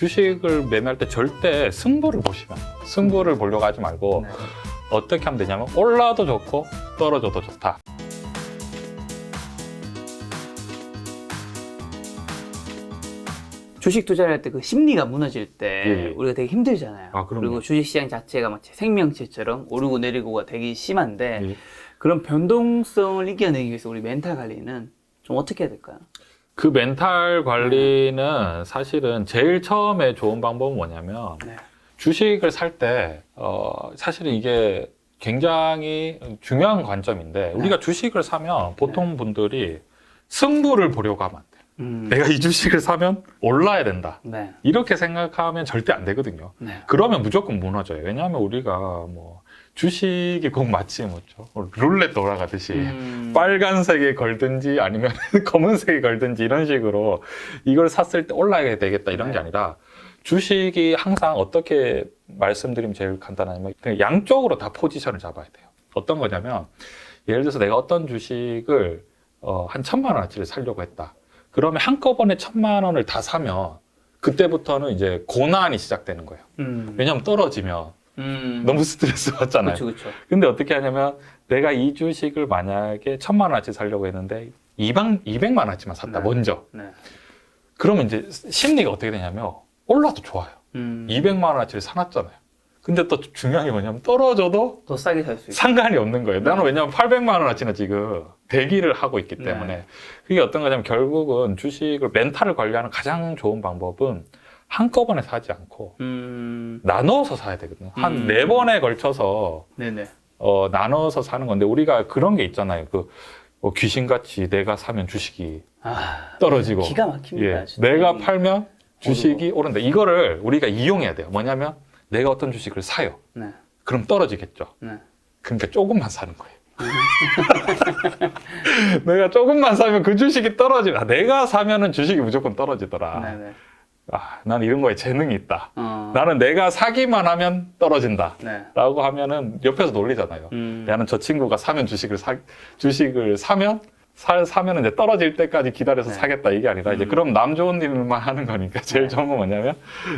주식을 매매할 때 절대 승부를 보시면 안 돼요. 승부를 보려고 하지 말고 네. 어떻게 하면 되냐면 올라도 좋고 떨어져도 좋다. 주식 투자를 할 때 그 심리가 무너질 때 예. 우리가 되게 힘들잖아요. 아, 그럼요. 그리고 주식시장 자체가 마치 생명체처럼 오르고 내리고가 되게 심한데 예. 그런 변동성을 이겨내기 위해서 우리 멘탈 관리는 좀 어떻게 해야 될까요? 그 멘탈 관리는 사실은 제일 처음에 좋은 방법은 뭐냐면 네. 주식을 살 때 사실은 이게 굉장히 중요한 관점인데 우리가 주식을 사면 보통 분들이 승부를 보려고 하면 안 돼요. 내가 이 주식을 사면 올라야 된다. 네. 이렇게 생각하면 절대 안 되거든요. 네. 그러면 무조건 무너져요. 왜냐하면 우리가 뭐 주식이 꼭 마치 뭐죠? 룰렛 돌아가듯이 빨간색에 걸든지 아니면 검은색에 걸든지 이런 식으로 이걸 샀을 때 올라야 되겠다 이런 게 아니라 주식이 항상 어떻게 말씀드리면 제일 간단하냐면 그냥 양쪽으로 다 포지션을 잡아야 돼요. 어떤 거냐면 예를 들어서 내가 어떤 주식을 한 1,000만 원어치를 사려고 했다. 그러면 한꺼번에 1,000만 원을 다 사면 그때부터는 이제 고난이 시작되는 거예요. 왜냐하면 떨어지면 너무 스트레스 받잖아요. 그렇죠. 근데 어떻게 하냐면 내가 이 주식을 만약에 1,000만 원어치 사려고 했는데 200만 원어치만 샀다. 네. 먼저. 네. 그러면 이제 심리가 어떻게 되냐면 올라도 좋아요. 200만 원어치를 사놨잖아요. 근데 또 중요한 게 뭐냐면 떨어져도 더 싸게 살 수 있고. 상관이 없는 거예요. 나는 왜냐면 800만 원어치나 지금 대기를 하고 있기 때문에 네. 그게 어떤 거냐면 결국은 주식을 멘탈을 관리하는 가장 좋은 방법은 한꺼번에 사지 않고 나눠서 사야 되거든요. 한 4번에 걸쳐서 네네. 나눠서 사는 건데 우리가 그런 게 있잖아요. 귀신같이 내가 사면 주식이 떨어지고 기가 막힙니다. 예, 진짜. 내가 팔면 주식이 오른다. 이거를 우리가 이용해야 돼요. 뭐냐면 내가 어떤 주식을 사요. 네. 그럼 떨어지겠죠. 네. 그러니까 조금만 사는 거예요. 내가 조금만 사면 그 주식이 떨어지면 내가 사면은 주식이 무조건 떨어지더라. 네네. 나는 이런 거에 재능이 있다. 어. 나는 내가 사기만 하면 떨어진다. 네. 라고 하면은 옆에서 놀리잖아요. 나는 저 친구가 사면 주식을 사면 사면은 이제 떨어질 때까지 기다려서 네. 사겠다 이게 아니라 이제 그럼 남 좋은 일만 하는 거니까 제일 좋은 건 뭐냐면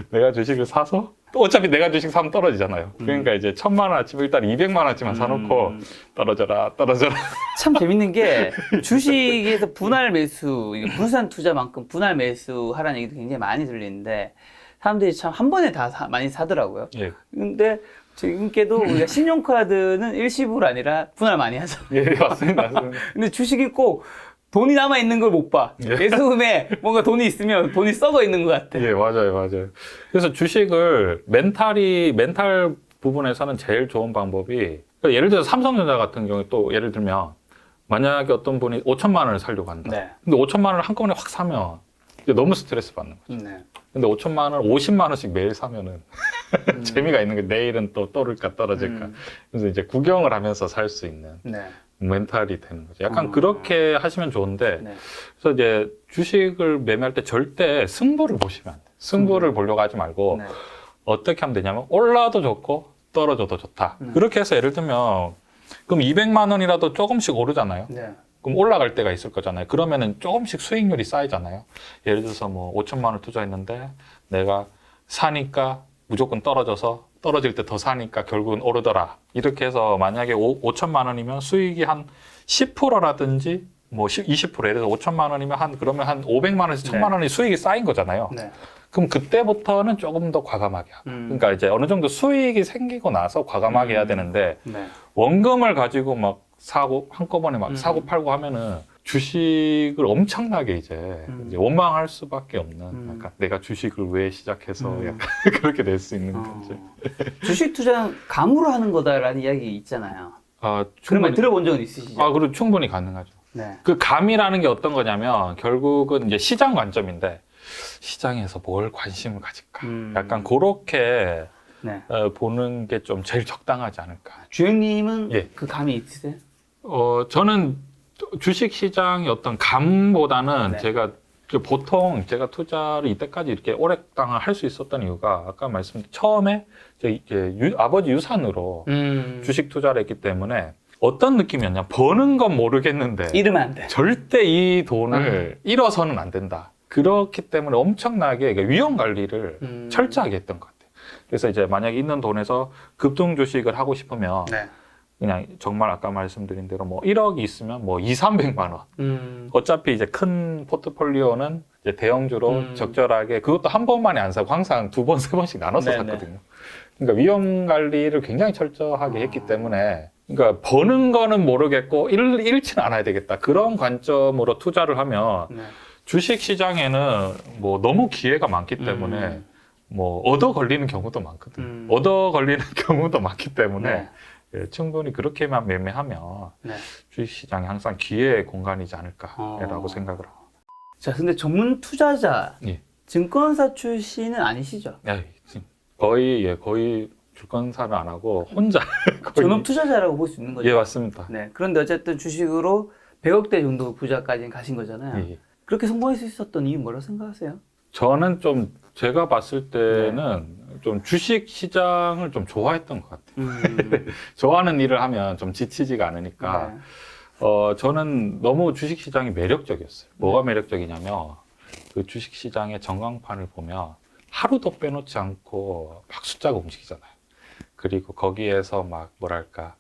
내가 주식을 사서 또 어차피 내가 주식 사면 떨어지잖아요. 그러니까 이제 1,000만 원어치면 일단 200만 원어치만 사놓고 떨어져라. 참 재밌는 게 주식에서 분할 매수, 이게 분산 투자만큼 분할 매수 하라는 얘기도 굉장히 많이 들리는데 사람들이 참 한 번에 다 많이 사더라고요. 예. 근데 지금께도 우리가 신용카드는 일시불 아니라 분할 많이 하잖아요. 예, 맞습니다. 근데 주식이 꼭 돈이 남아 있는 걸 못 봐. 예. 예수금에 뭔가 돈이 있으면 돈이 썩어 있는 것 같아. 예, 맞아요. 그래서 주식을 멘탈 부분에서는 제일 좋은 방법이 그러니까 예를 들어서 삼성전자 같은 경우에 또 예를 들면 만약에 어떤 분이 5,000만 원을 사려고 한다. 네. 근데 5,000만 원을 한꺼번에 확 사면 이제 너무 스트레스 받는 거죠. 네. 근데 5,000만 원, 50만 원씩 매일 사면은 재미가 있는 게 내일은 또 떨어질까 떨어질까. 그래서 이제 구경을 하면서 살 수 있는 네. 멘탈이 되는 거죠. 약간 그렇게 하시면 좋은데 네. 그래서 이제 주식을 매매할 때 절대 승부를 보시면 안 돼요. 승부를 보려고 하지 말고 네. 어떻게 하면 되냐면 올라도 좋고 떨어져도 좋다. 그렇게 해서 예를 들면 그럼 200만 원이라도 조금씩 오르잖아요. 네. 그럼 올라갈 때가 있을 거잖아요. 그러면은 조금씩 수익률이 쌓이잖아요. 예를 들어서 뭐 5,000만 원을 투자했는데 내가 사니까 무조건 떨어져서 떨어질 때 더 사니까 결국은 오르더라. 이렇게 해서 만약에 5,000만 원이면 수익이 한 10%라든지 뭐 20% 예를 들어서 5,000만 원이면 그러면 한 500만 원에서 1,000만 원이 수익이 쌓인 거잖아요. 네. 그럼 그때부터는 조금 더 과감하게 하고. 그러니까 이제 어느 정도 수익이 생기고 나서 과감하게 해야 되는데 네. 원금을 가지고 막 사고 한꺼번에 막 사고 팔고 하면은 주식을 엄청나게 이제 원망할 수밖에 없는 약간 내가 주식을 왜 시작해서 약간 그렇게 될 수 있는 거지. 주식 투자는 감으로 하는 거다라는 이야기 있잖아요. 그런 말 충분히 들어본 적은 있으시죠? 그리고 충분히 가능하죠. 네. 그 감이라는 게 어떤 거냐면 결국은 이제 시장 관점인데 시장에서 뭘 관심을 가질까? 약간 그렇게 네. 보는 게 좀 제일 적당하지 않을까. 주영님은 예. 그 감이 있으세요? 저는 주식 시장의 어떤 감보다는 네. 제가 보통 제가 투자를 이때까지 이렇게 오랫동안 할 수 있었던 이유가 아까 말씀드린 처음에 아버지 유산으로 주식 투자를 했기 때문에 어떤 느낌이었냐. 버는 건 모르겠는데 잃으면 안 돼. 절대 이 돈을 잃어서는 안 된다. 그렇기 때문에 엄청나게 위험 관리를 음. 철저하게 했던 것 같아요. 그래서 이제 만약에 있는 돈에서 급등 주식을 하고 싶으면 네. 그냥 정말 아까 말씀드린 대로 뭐 1억이 있으면 뭐 2, 300만 원. 어차피 이제 큰 포트폴리오는 이제 대형주로 적절하게 그것도 한 번만에 안 사고 항상 두 번, 세 번씩 나눠서 네네. 샀거든요. 그러니까 위험 관리를 굉장히 철저하게 했기 때문에 그러니까 버는 거는 모르겠고 잃지는 않아야 되겠다. 그런 관점으로 투자를 하면 네. 주식 시장에는 뭐 너무 기회가 많기 때문에 뭐 얻어 걸리는 경우도 많거든요. 얻어 걸리는 경우도 많기 때문에 네. 예, 충분히 그렇게만 매매하면 네. 주식시장이 항상 기회의 공간이지 않을까라고 생각을 합니다. 자, 근데 전문 투자자, 예. 증권사 출신은 아니시죠? 예, 거의 주권사를 안 하고 혼자 거의 전업 투자자라고 볼 수 있는 거죠? 예, 맞습니다. 네. 그런데 어쨌든 주식으로 100억대 정도 부자까지 가신 거잖아요. 예. 그렇게 성공할 수 있었던 이유 뭐라고 생각하세요? 저는 좀 제가 봤을 때는 좀 주식 시장을 좀 좋아했던 것 같아요. 좋아하는 일을 하면 좀 지치지가 않으니까 저는 너무 주식 시장이 매력적이었어요. 뭐가 매력적이냐면 그 주식 시장의 전광판을 보면 하루도 빼놓지 않고 막 숫자가 움직이잖아요. 그리고 거기에서 막 뭐랄까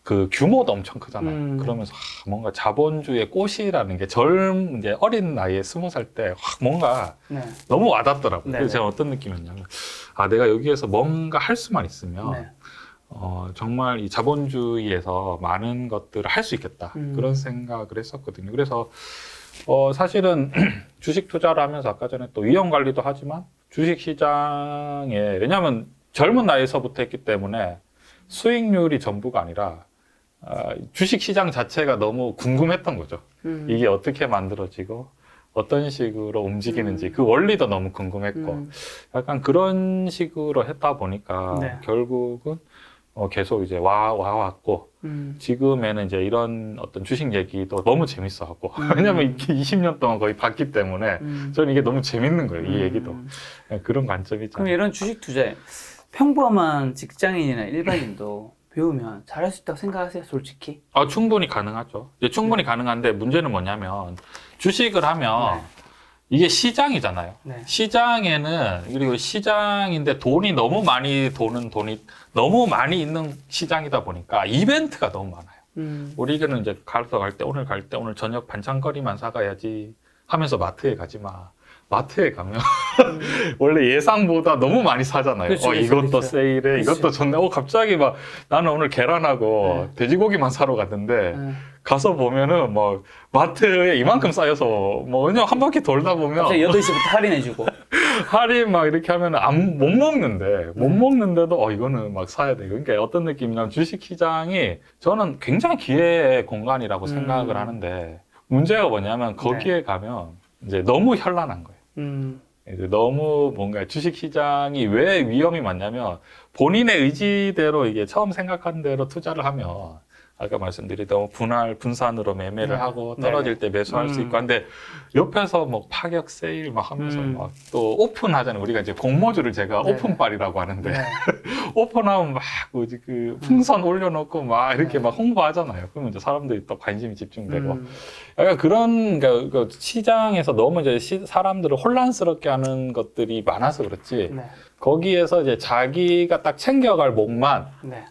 그 규모도 엄청 크잖아요. 그러면서 뭔가 자본주의의 꽃이라는 게 이제 어린 나이에 20살 때 확 뭔가 네. 너무 와닿더라고요. 네네. 그래서 제가 어떤 느낌이었냐면 내가 여기에서 뭔가 할 수만 있으면 네. 정말 이 자본주의에서 많은 것들을 할 수 있겠다. 그런 생각을 했었거든요. 그래서 사실은 주식 투자를 하면서 아까 전에 또 위험 관리도 하지만 주식 시장에 왜냐하면 젊은 나이에서부터 했기 때문에 수익률이 전부가 아니라 주식 시장 자체가 너무 궁금했던 거죠. 이게 어떻게 만들어지고 어떤 식으로 움직이는지 그 원리도 너무 궁금했고 약간 그런 식으로 했다 보니까 네. 결국은 계속 이제 와왔고 지금에는 이제 이런 어떤 주식 얘기도 너무 재밌어하고 왜냐면 이게 20년 동안 거의 봤기 때문에 저는 이게 너무 재밌는 거예요. 이 얘기도 그런 관점이죠. 그럼 이런 주식 투자에 평범한 직장인이나 일반인도 배우면 잘할 수 있다고 생각하세요? 솔직히? 충분히 가능하죠. 이제 충분히 가능한데 문제는 뭐냐면 주식을 하면 이게 시장이잖아요. 네. 시장에는 그리고 시장인데 돈이 너무 많이 너무 많이 있는 시장이다 보니까 이벤트가 너무 많아요. 우리는 이제 갈 때 오늘 저녁 반찬거리만 사가야지 하면서 마트에 가지 마. 마트에 가면 원래 예상보다 너무 많이 사잖아요. 그렇죠, 이것도 그렇죠. 세일해, 그렇죠. 이것도 좋네. 갑자기 막 나는 오늘 계란하고 돼지고기만 사러 갔는데 가서 보면은 뭐 마트에 이만큼 쌓여서 뭐 그냥 한 바퀴 돌다 보면 갑자기 8시부터 할인해주고. 할인 막 이렇게 하면 못 먹는데도 이거는 막 사야 돼. 그러니까 어떤 느낌이냐면 주식 시장이 저는 굉장히 기회의 공간이라고 생각을 하는데 문제가 뭐냐면 거기에 가면 이제 너무 현란한 거예요. 이제 너무 뭔가 주식 시장이 왜 위험이 많냐면 본인의 의지대로 이게 처음 생각한 대로 투자를 하면 아까 말씀드린 분산으로 매매를 하고 떨어질 때 매수할 수 있고 한데 옆에서 뭐 파격 세일 막 하면서 막 또 오픈하잖아요. 우리가 이제 공모주를 제가 오픈빨이라고 하는데 오픈하면 막 그 풍선 올려놓고 막 이렇게 막 홍보하잖아요. 그러면 이제 사람들이 또 관심이 집중되고 약간 그런 그러니까 시장에서 너무 이제 사람들을 혼란스럽게 하는 것들이 많아서 그렇지. 거기에서 이제 자기가 딱 챙겨갈 목만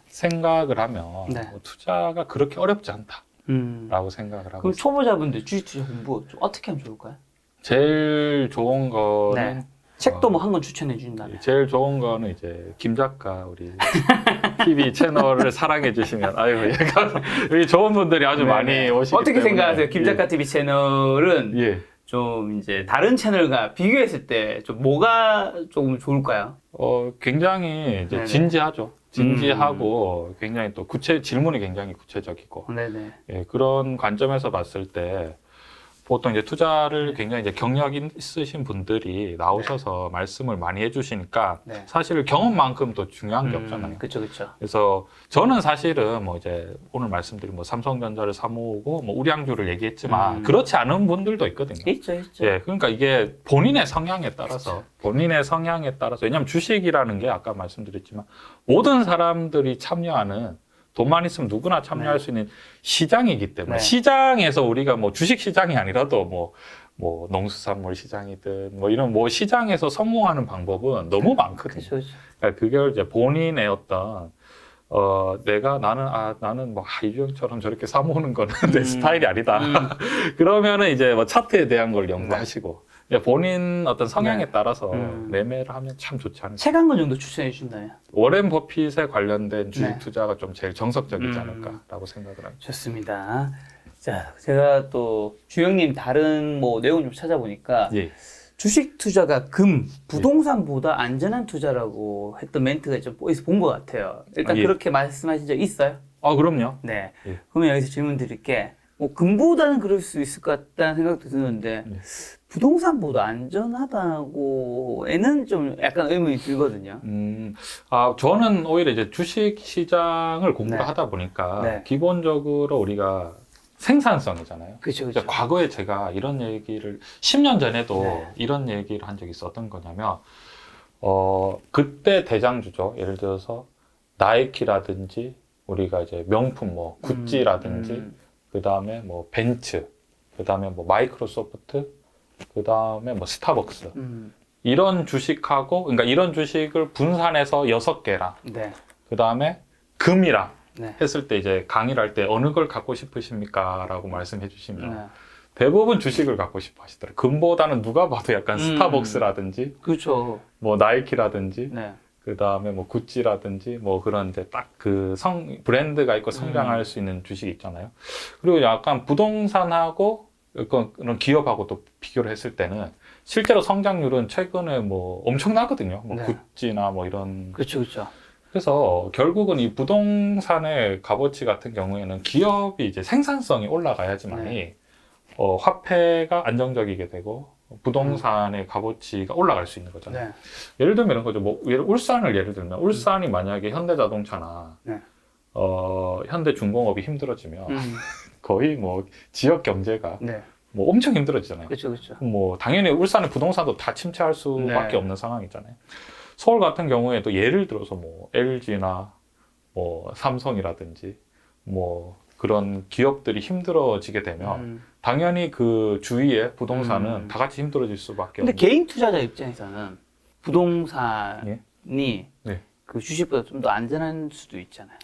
생각을 하면 뭐 투자가 그렇게 어렵지 않다라고 생각을 하고 그럼 있습니다. 초보자분들 주식 투자 공부 좀 어떻게 하면 좋을까요? 제일 좋은 거는 책도 뭐 한 권 추천해 주신다면. 제일 좋은 거는 이제 김 작가 우리 TV 채널을 사랑해 주시면 얘가 여기 좋은 분들이 아주 많이 오시기 어떻게 때문에 생각하세요? 김 작가 TV 채널은 좀 이제 다른 채널과 비교했을 때 좀 뭐가 조금 좋을까요? 굉장히 이제 진지하죠. 진지하고 굉장히 또 질문이 굉장히 구체적이고 그런 관점에서 봤을 때 보통 이제 투자를 굉장히 이제 경력 있으신 분들이 나오셔서 말씀을 많이 해주시니까 사실 경험만큼 더 중요한 게 없잖아요. 그렇죠. 그래서 저는 사실은 뭐 이제 오늘 말씀드린 뭐 삼성전자를 사모으고 뭐 우량주를 얘기했지만 그렇지 않은 분들도 있거든요. 있죠. 그러니까 이게 본인의 성향에 따라서 왜냐하면 주식이라는 게 아까 말씀드렸지만 모든 사람들이 참여하는 돈만 있으면 누구나 참여할 수 있는 시장이기 때문에 시장에서 우리가 뭐 주식 시장이 아니라도 뭐 뭐 농수산물 시장이든 뭐 이런 뭐 시장에서 성공하는 방법은 너무 많거든요. 그렇죠. 그러니까 그걸 이제 본인의 어떤 나는 뭐 이주영처럼 저렇게 사 모으는 거는 내 스타일이 아니다. 그러면은 이제 뭐 차트에 대한 걸 연구하시고 본인 어떤 성향에 따라서 매매를 하면 참 좋지 않을까. 책 한 권 정도 추천해 주신다면? 워렌 버핏에 관련된 주식 네. 투자가 좀 제일 정석적이지 않을까라고 생각을 합니다. 좋습니다. 자, 제가 또 주영님 다른 뭐 내용 좀 찾아보니까 예. 주식 투자가 부동산보다 안전한 투자라고 했던 멘트가 좀 어디서 본 것 같아요. 일단 예. 그렇게 말씀하신 적 있어요? 그럼요. 네. 예. 그러면 여기서 질문 드릴게. 뭐 금보다는 그럴 수 있을 것 같다는 생각도 드는데 예. 부동산보다 안전하다고에는 좀 약간 의문이 들거든요. 저는 오히려 이제 주식 시장을 공부를 네. 하다 보니까 네. 기본적으로 우리가 생산성이잖아요. 그렇죠, 이제 그렇죠. 과거에 제가 이런 얘기를 10년 전에도 네. 이런 얘기를 한 적이 있어. 어떤 거냐면 그때 대장주죠. 예를 들어서 나이키라든지 우리가 이제 명품 뭐 구찌라든지 그다음에 뭐 벤츠, 그다음에 뭐 마이크로소프트, 그다음에 뭐 스타벅스 이런 주식하고 그러니까 이런 주식을 분산해서 6개랑 네. 그다음에 금이랑 네. 했을 때 이제 강의를 할 때 어느 걸 갖고 싶으십니까? 라고 말씀해 주시면 네. 대부분 주식을 갖고 싶어 하시더라고요. 금보다는 누가 봐도 약간 스타벅스라든지 그렇죠. 뭐 나이키라든지 네. 그 다음에 뭐 구찌라든지 뭐 그런 이제 딱 그 브랜드가 있고 성장할 수 있는 주식이 있잖아요. 그리고 약간 부동산하고 그런 기업하고 또 비교를 했을 때는 실제로 성장률은 최근에 뭐 엄청나거든요. 뭐 네. 구찌나 뭐 이런. 그렇죠, 그렇죠. 그래서 결국은 이 부동산의 값어치 같은 경우에는 기업이 이제 생산성이 올라가야지만이 화폐가 안정적이게 되고 부동산의 값어치가 올라갈 수 있는 거잖아요. 네. 예를 들면 이런 거죠. 뭐 울산을 예를 들면 울산이 만약에 현대자동차나 네. 현대중공업이 힘들어지면 거의 뭐 지역 경제가 네. 뭐 엄청 힘들어지잖아요. 그렇죠, 그렇죠. 뭐 당연히 울산의 부동산도 다 침체할 수밖에 네. 없는 상황이잖아요. 서울 같은 경우에도 예를 들어서 뭐 LG나 뭐 삼성이라든지 뭐 그런 기업들이 힘들어지게 되면 당연히 그 주위의 부동산은 다 같이 힘들어질 수밖에 근데 없는. 개인 투자자 입장에서는 부동산이 네. 그 주식보다 좀 더 안전한 수도 있잖아요.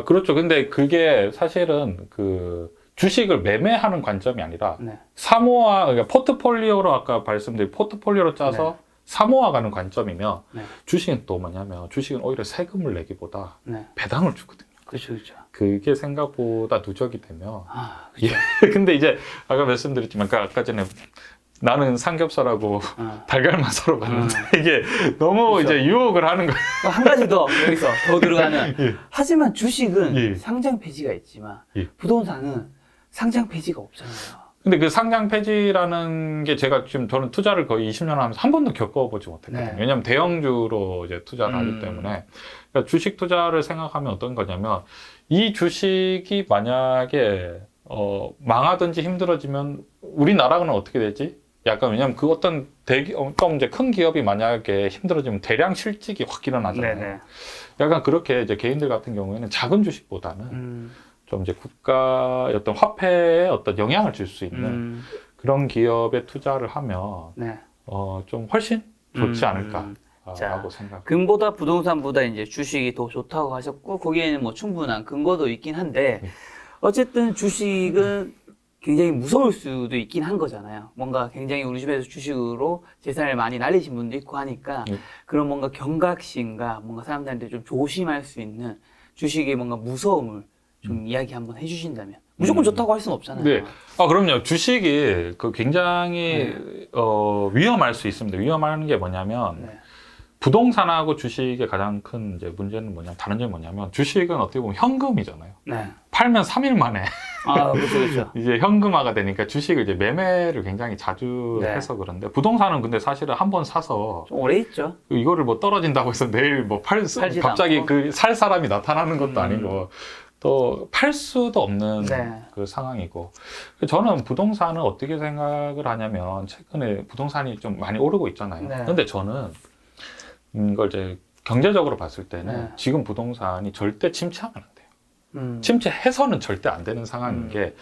그렇죠. 근데 그게 사실은 그 주식을 매매하는 관점이 아니라 네. 그러니까 포트폴리오로 아까 말씀드린 포트폴리오로 짜서 사모아가는 관점이면 네. 주식은 또 뭐냐면 주식은 오히려 세금을 내기보다 네. 배당을 주거든요. 그렇죠, 그렇죠. 그게 생각보다 누적이 되면 아, 그렇죠. 근데 이제 아까 말씀드렸지만 아까 전에 나는 삼겹살하고 달걀만 사러 갔는데 이게 너무 그렇죠. 이제 유혹을 하는 거예요. 한 가지 더 여기서 더 들어가는. 예. 하지만 주식은 예. 상장 폐지가 있지만 예. 부동산은 상장 폐지가 없잖아요. 근데 그 상장 폐지라는 게 제가 지금 저는 투자를 거의 20년 하면서 한 번도 겪어보지 못했거든요. 네. 왜냐하면 대형주로 이제 투자를 하기 때문에. 그러니까 주식 투자를 생각하면 어떤 거냐면 이 주식이 만약에 망하든지 힘들어지면 우리나라는 어떻게 되지? 약간 왜냐하면 그 어떤 이제 큰 기업이 만약에 힘들어지면 대량 실직이 확 일어나잖아요. 네네. 약간 그렇게 이제 개인들 같은 경우에는 작은 주식보다는 좀 이제 국가의 어떤 화폐에 어떤 영향을 줄 수 있는 그런 기업에 투자를 하면 네. 좀 훨씬 좋지 않을까라고 자, 생각. 금보다 부동산보다 이제 주식이 더 좋다고 하셨고 거기에는 뭐 충분한 근거도 있긴 한데 어쨌든 주식은 굉장히 무서울 수도 있긴 한 거잖아요. 뭔가 굉장히 우리 집에서 주식으로 재산을 많이 날리신 분도 있고 하니까 그런 뭔가 경각심과 뭔가 사람들한테 좀 조심할 수 있는 주식의 뭔가 무서움을 좀 이야기 한번 해주신다면 무조건 좋다고 할 수는 없잖아요. 네. 그럼요. 주식이 굉장히 위험할 수 있습니다. 위험한 게 뭐냐면 부동산하고 주식의 가장 큰 이제 문제는 다른 점이 뭐냐면 주식은 어떻게 보면 현금이잖아요. 네. 팔면 3일 만에 그렇죠, 그렇죠. 이제 현금화가 되니까 주식을 이제 매매를 굉장히 자주 해서 그런데 부동산은 근데 사실은 한 번 사서 좀 오래 있죠. 이거를 뭐 떨어진다고 해서 내일 뭐 갑자기 그 살 사람이 나타나는 것도 아니고 또 팔 수도 없는 그 상황이고 저는 부동산은 어떻게 생각을 하냐면 최근에 부동산이 좀 많이 오르고 있잖아요. 근데 저는 이걸 이제 경제적으로 봤을 때는 지금 부동산이 절대 침체하면 안 돼요. 침체해서는 절대 안 되는 상황인 게,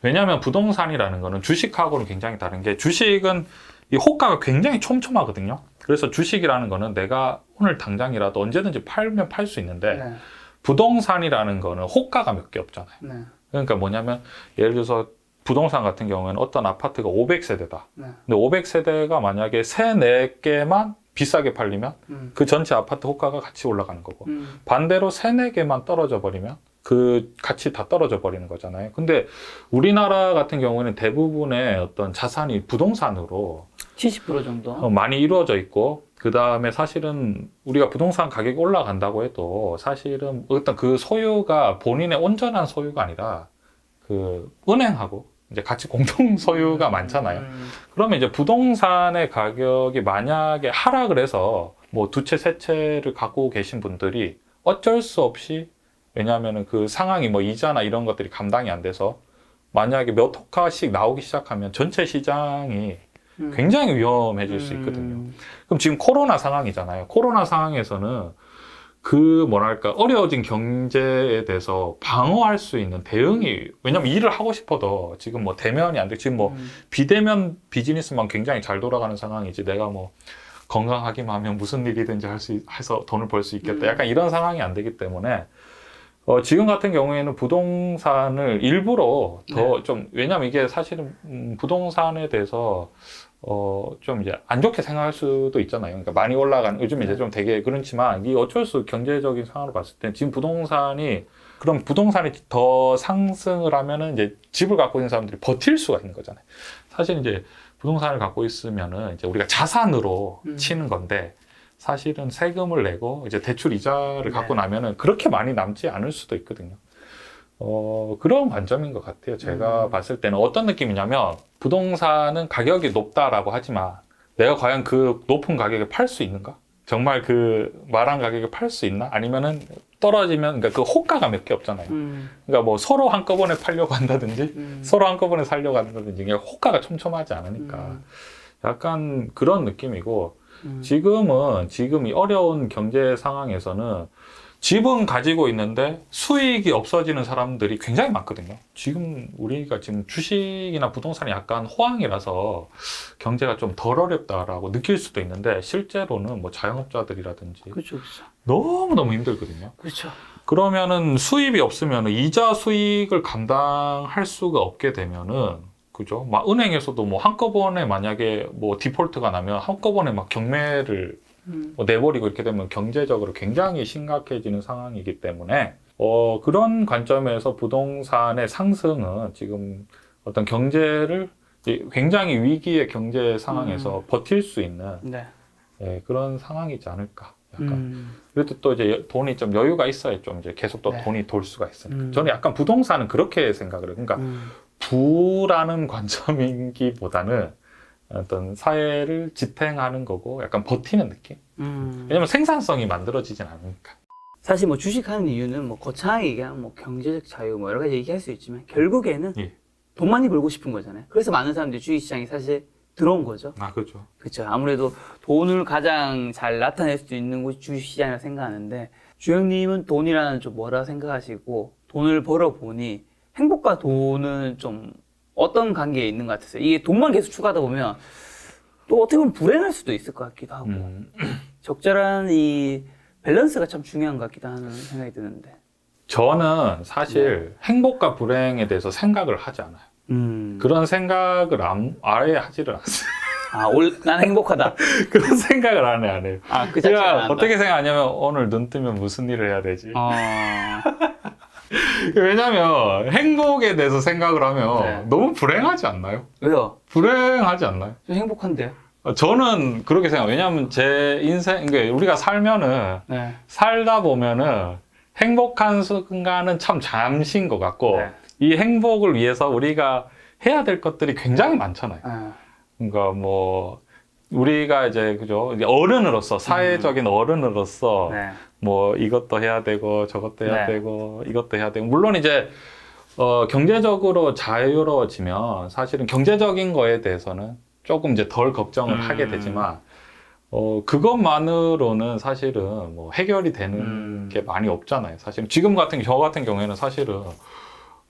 왜냐하면 부동산이라는 거는 주식하고는 굉장히 다른 게, 주식은 이 호가가 굉장히 촘촘하거든요. 그래서 주식이라는 거는 내가 오늘 당장이라도 언제든지 팔면 팔 수 있는데, 네. 부동산이라는 거는 호가가 몇 개 없잖아요. 네. 그러니까 뭐냐면, 예를 들어서 부동산 같은 경우에는 어떤 아파트가 500세대다. 네. 근데 500세대가 만약에 3, 4개만 비싸게 팔리면 그 전체 아파트 호가가 같이 올라가는 거고, 반대로 3, 4개만 떨어져 버리면 그 같이 다 떨어져 버리는 거잖아요. 근데 우리나라 같은 경우에는 대부분의 어떤 자산이 부동산으로 70% 정도. 많이 이루어져 있고, 그 다음에 사실은 우리가 부동산 가격이 올라간다고 해도 사실은 어떤 그 소유가 본인의 온전한 소유가 아니라 그 은행하고 이제 같이 공동 소유가 많잖아요. 그러면 이제 부동산의 가격이 만약에 하락을 해서 뭐 두 채, 세 채를 갖고 계신 분들이 어쩔 수 없이, 왜냐하면 그 상황이 뭐 이자나 이런 것들이 감당이 안 돼서 만약에 몇 호가씩 나오기 시작하면 전체 시장이 굉장히 위험해질 수 있거든요. 그럼 지금 코로나 상황이잖아요. 코로나 상황에서는 그 뭐랄까 어려워진 경제에 대해서 방어할 수 있는 대응이, 왜냐면 일을 하고 싶어도 지금 뭐 대면이 안 돼. 지금 뭐 비대면 비즈니스만 굉장히 잘 돌아가는 상황이지, 내가 뭐 건강하기만 하면 무슨 일이든지 할 수 해서 돈을 벌 수 있겠다, 약간 이런 상황이 안 되기 때문에 지금 같은 경우에는 부동산을 일부러 더 좀, 왜냐면 이게 사실은 부동산에 대해서 좀 이제 안 좋게 생각할 수도 있잖아요. 그러니까 많이 올라가는, 요즘 이제 좀 되게 그렇지만, 이게 어쩔 수 경제적인 상황으로 봤을 때 지금 부동산이, 그럼 부동산이 더 상승을 하면은 이제 집을 갖고 있는 사람들이 버틸 수가 있는 거잖아요. 사실 이제 부동산을 갖고 있으면은 이제 우리가 자산으로 치는 건데, 사실은 세금을 내고 이제 대출 이자를 갖고 나면은 그렇게 많이 남지 않을 수도 있거든요. 그런 관점인 것 같아요. 제가 봤을 때는 어떤 느낌이냐면, 부동산은 가격이 높다라고 하지만 내가 과연 그 높은 가격에 팔 수 있는가? 정말 그 말한 가격에 팔 수 있나? 아니면은 떨어지면, 그러니까 그 호가가 몇 개 없잖아요. 그러니까 뭐 서로 한꺼번에 팔려고 한다든지 서로 한꺼번에 살려고 한다든지, 그냥 호가가 촘촘하지 않으니까 약간 그런 느낌이고, 지금 이 어려운 경제 상황에서는 집은 가지고 있는데 수익이 없어지는 사람들이 굉장히 많거든요. 지금 우리가 지금 주식이나 부동산이 약간 호황이라서 경제가 좀 덜 어렵다라고 느낄 수도 있는데, 실제로는 뭐 자영업자들이라든지 그렇죠, 그렇죠. 너무너무 힘들거든요. 그렇죠. 그러면은 수입이 없으면 이자 수익을 감당할 수가 없게 되면은, 그죠? 막 은행에서도 뭐 한꺼번에 만약에 뭐 디폴트가 나면 한꺼번에 막 경매를 뭐 내버리고 이렇게 되면 경제적으로 굉장히 심각해지는 상황이기 때문에, 그런 관점에서 부동산의 상승은 지금 어떤 경제를 굉장히 위기의 경제 상황에서 버틸 수 있는 그런 상황이지 않을까. 약간. 그래도 또 이제 돈이 좀 여유가 있어야 좀 이제 계속 또 돈이 돌 수가 있으니까. 저는 약간 부동산은 그렇게 생각을 해요. 그러니까 부라는 관점이기보다는 어떤 사회를 지탱하는 거고 약간 버티는 느낌? 왜냐면 생산성이 만들어지진 않으니까. 사실 뭐 주식하는 이유는 뭐 거창하게 얘기하면 뭐 경제적 자유 뭐 여러 가지 얘기할 수 있지만, 결국에는 돈 많이 벌고 싶은 거잖아요. 그래서 많은 사람들이 주식시장에 사실 들어온 거죠. 아, 그렇죠. 그렇죠. 아무래도 돈을 가장 잘 나타낼 수 있는 곳이 주식시장이라고 생각하는데, 주영님은 돈이라는 좀 뭐라 생각하시고, 돈을 벌어보니 행복과 돈은 좀 어떤 관계에 있는 것 같으세요? 이게 돈만 계속 추가하다 보면 또 어떻게 보면 불행할 수도 있을 것 같기도 하고, 적절한 이 밸런스가 참 중요한 것 같기도 하는 생각이 드는데. 저는 사실 행복과 불행에 대해서 생각을 하지 않아요. 그런 생각을 아예 하지를 않아요. 난 행복하다. 그런 생각을 안 해요. 그 자체가 제가 어떻게 생각하냐면, 오늘 눈 뜨면 무슨 일을 해야 되지? 왜냐면 행복에 대해서 생각을 하면 너무 불행하지 않나요? 왜요? 불행하지 않나요? 저 행복한데요. 저는 그렇게 생각해요. 왜냐면 제 인생, 그러니까 우리가 살면은 살다 보면은 행복한 순간은 참 잠시인 것 같고, 이 행복을 위해서 우리가 해야 될 것들이 굉장히 많잖아요. 그러니까 뭐 우리가 이제, 그죠, 어른으로서, 사회적인 어른으로서 뭐 이것도 해야 되고 저것도 해야 되고 이것도 해야 되고, 물론 이제 경제적으로 자유로워지면 사실은 경제적인 거에 대해서는 조금 이제 덜 걱정을 하게 되지만, 그것만으로는 사실은 뭐 해결이 되는 게 많이 없잖아요. 사실은 지금 저 같은 경우에는 사실은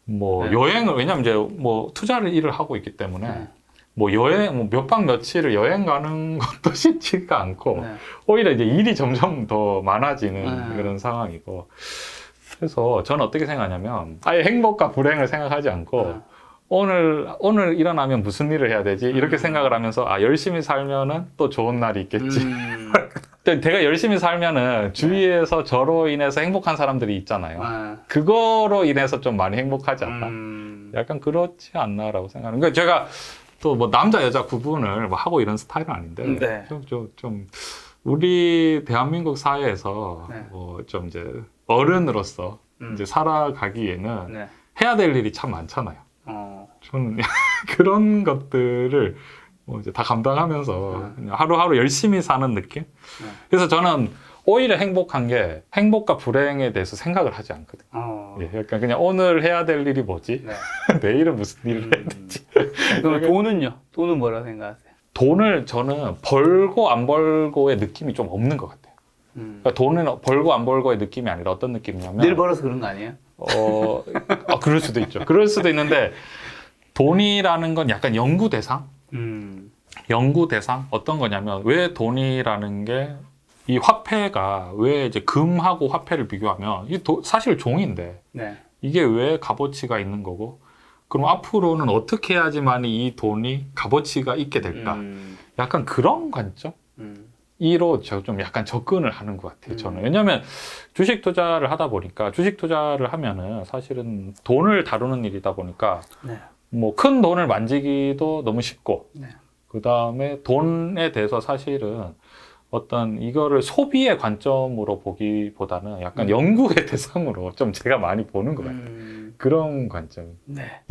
뭐 네. 여행을, 왜냐면 이제 뭐 투자를 일을 하고 있기 때문에 네. 뭐 여행, 뭐 몇 박 며칠을 여행 가는 것도 쉽지가 않고 네. 오히려 이제 일이 점점 더 많아지는 네. 그런 상황이고, 그래서 저는 어떻게 생각하냐면 아예 행복과 불행을 생각하지 않고 네. 오늘 일어나면 무슨 일을 해야 되지? 이렇게 생각을 하면서 열심히 살면은 또 좋은 날이 있겠지. 제가 열심히 살면은 주위에서 저로 인해서 행복한 사람들이 있잖아요. 그거로 인해서 좀 많이 행복하지 않나? 약간 그렇지 않나라고 생각하는. 그러니까 제가 또 뭐 남자 여자 구분을 뭐 하고 이런 스타일은 아닌데 네. 좀 우리 대한민국 사회에서 네. 뭐 좀 이제 어른으로서 이제 살아가기에는 네. 해야 될 일이 참 많잖아요. 저는 그런 것들을 뭐 이제 다 감당하면서 그냥 하루하루 열심히 사는 느낌? 그래서 저는 오히려 행복한 게 행복과 불행에 대해서 생각을 하지 않거든요. 예, 약간 그냥 오늘 해야 될 일이 뭐지? 네. 내일은 무슨 일을 해야 되지? 그럼 돈은요? 돈은 뭐라고 생각하세요? 돈을 저는 벌고 안 벌고의 느낌이 좀 없는 것 같아요. 그러니까 돈은 벌고 안 벌고의 느낌이 아니라 어떤 느낌이냐면 늘 벌어서 그런 거 아니에요? 그럴 수도 있죠. 그럴 수도 있는데 돈이라는 건 약간 연구 대상? 연구 대상? 어떤 거냐면 왜 돈이라는 게 이 화폐가 왜 이제 금하고 화폐를 비교하면 사실 종인데 네. 이게 이게 왜 값어치가 있는 거고 그럼 앞으로는 어떻게 해야지만 이 돈이 값어치가 있게 될까? 약간 그런 관점? 이로 저 좀 약간 접근을 하는 것 같아요, 저는. 왜냐면 주식 투자를 하다 보니까 주식 투자를 하면은 사실은 돈을 다루는 일이다 보니까 네. 뭐 큰 돈을 만지기도 너무 쉽고 네. 그 다음에 돈에 대해서 사실은 어떤 이거를 소비의 관점으로 보기보다는 약간 연구의 대상으로 좀 제가 많이 보는 것 같아요. 그런 관점. 네.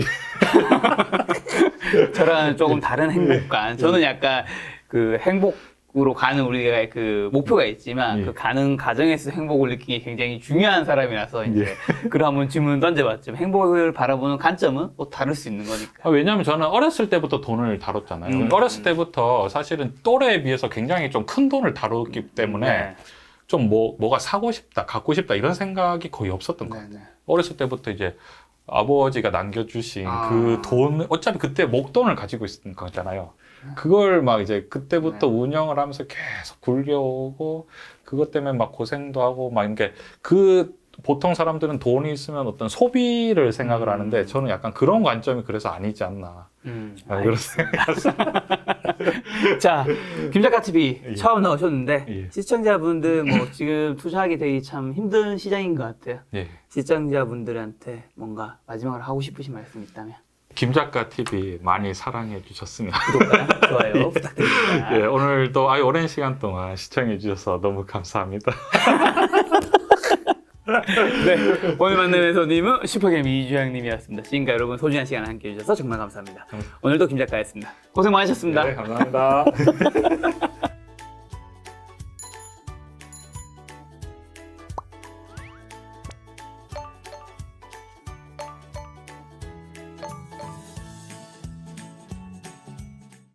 저랑은 조금 다른 행복관. 저는 약간 그 행복으로 가는 우리가 그 목표가 있지만 예. 그 가는 과정에서 행복을 느끼기 굉장히 중요한 사람이라서 이제 그런 한번 질문 던져봤죠. 행복을 바라보는 관점은 또 다를 수 있는 거니까. 왜냐하면 저는 어렸을 때부터 돈을 다뤘잖아요. 어렸을 때부터 사실은 또래에 비해서 굉장히 좀 큰 돈을 다뤘기 때문에 네. 좀 뭐가 사고 싶다, 갖고 싶다 이런 생각이 거의 없었던 것 같아요. 네. 어렸을 때부터 이제 아버지가 남겨주신 아. 그 돈, 어차피 그때 목돈을 가지고 있었던 거잖아요. 그걸 막 이제 그때부터 운영을 하면서 계속 굴려오고 그것 때문에 막 고생도 하고 막 이렇게 보통 사람들은 돈이 있으면 어떤 소비를 생각을 하는데 저는 약간 그런 관점이 그래서 아니지 않나. 그런 생각을 자, 김작가 TV 예. 처음 나오셨는데 예. 시청자분들 뭐 지금 투자하기 되게 참 힘든 시장인 것 같아요. 예. 시청자분들한테 뭔가 마지막으로 하고 싶으신 말씀 있다면 김작가 TV 많이 사랑해 주셨으면. 구독과 좋아요 부탁드립니다. 예, 오늘도 오랜 시간 동안 시청해 주셔서 너무 감사합니다. 네, 오늘 만나는 손님은 슈퍼개미 이주영님이었습니다. 지금까지 여러분 소중한 시간 함께 해주셔서 정말 감사합니다. 오늘도 김 작가였습니다. 고생 많으셨습니다. 네, 감사합니다.